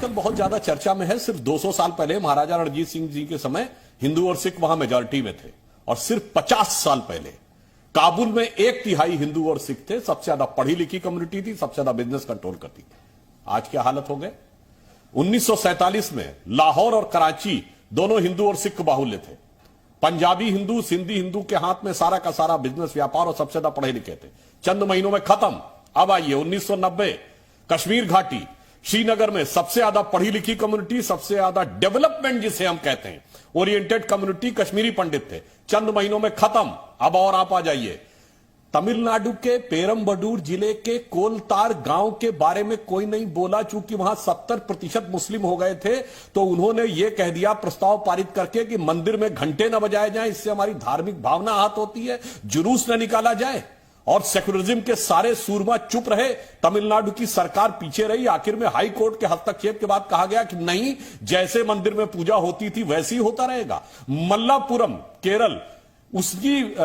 आजकल बहुत ज्यादा चर्चा में है। सिर्फ 200 साल पहले महाराजा रणजीत सिंह जी के समय हिंदू और सिख वहां मेजॉरिटी में थे, और सिर्फ 50 साल पहले काबुल में 1/3 हिंदू और सिख थे। सबसे ज्यादा पढ़ी लिखी कम्युनिटी थी, सबसे ज्यादा बिजनेस कंट्रोल करती थी। आज क्या हालत हो गए। 1947 में लाहौर और कराची दोनों हिंदू और सिख बाहुल्य थे। पंजाबी हिंदू, सिंधी हिंदू के हाथ में सारा का सारा बिजनेस व्यापार, और सबसे ज्यादा पढ़े लिखे थे। चंद महीनों में खत्म। अब आइए 1990 कश्मीर घाटी, श्रीनगर में सबसे ज्यादा पढ़ी लिखी कम्युनिटी, सबसे ज्यादा डेवलपमेंट जिसे हम कहते हैं ओरिएंटेड कम्युनिटी, कश्मीरी पंडित थे। चंद महीनों में खत्म। अब और आप आ जाइए तमिलनाडु के पेरम्बडूर जिले के कोलतार गांव के बारे में कोई नहीं बोला, चूंकि वहां 70% मुस्लिम हो गए थे। तो उन्होंने यह कह दिया प्रस्ताव पारित करके कि मंदिर में घंटे न बजाए जाएं, इससे हमारी धार्मिक भावना आहत होती है, जुलूस न निकाला जाए। और सेकुलरिज्म के सारे सूरमा चुप रहे। तमिलनाडु की सरकार पीछे रही। आखिर में हाई कोर्ट के हस्तक्षेप के बाद कहा गया कि नहीं, जैसे मंदिर में पूजा होती थी वैसे ही होता रहेगा। मल्लापुरम केरल, उसकी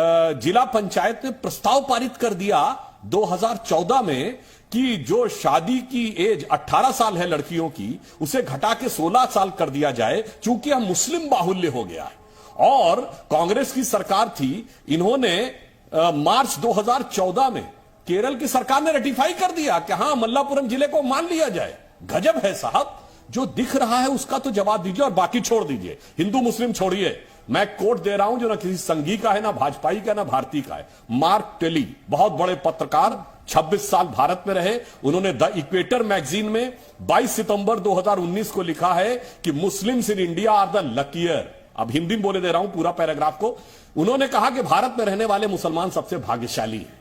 जिला पंचायत ने प्रस्ताव पारित कर दिया 2014 में कि जो शादी की एज 18 साल है लड़कियों की, उसे घटा के 16 साल कर दिया जाए, चूंकि हम मुस्लिम बाहुल्य हो गया है। और कांग्रेस की सरकार थी, इन्होंने मार्च 2014 में केरल की सरकार ने रेटिफाई कर दिया कि हां मल्लापुरम जिले को मान लिया जाए। गजब है साहब। जो दिख रहा है उसका तो जवाब दीजिए और बाकी छोड़ दीजिए। हिंदू मुस्लिम छोड़िए। मैं कोट दे रहा हूं जो ना किसी संघी का है, ना भाजपाई का, ना भारतीय का है। मार्क टेली, बहुत बड़े पत्रकार, 26 साल भारत में रहे। उन्होंने द इक्वेटर मैगजीन में 22 सितंबर 2019 को लिखा है कि Muslims in India are the luckier. अब हिंदी में बोले दे रहा हूं पूरा पैराग्राफ को। उन्होंने कहा कि भारत में रहने वाले मुसलमान सबसे भाग्यशाली हैं,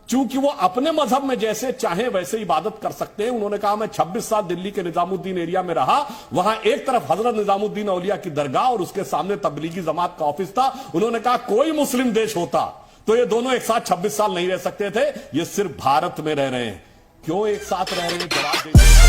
क्योंकि वो अपने मजहब में जैसे चाहे वैसे इबादत कर सकते हैं। उन्होंने कहा मैं 26 साल दिल्ली के निजामुद्दीन एरिया में रहा। वहां एक तरफ हजरत निजामुद्दीन औलिया की दरगाह और उसके सामने तबलीगी जमात का ऑफिस था। उन्होंने कहा कोई मुस्लिम देश होता तो ये दोनों एक साथ 26 साल नहीं रह सकते थे। ये सिर्फ भारत में रह रहे हैं। क्यों एक साथ रह रहे हैं, जवाब दीजिए।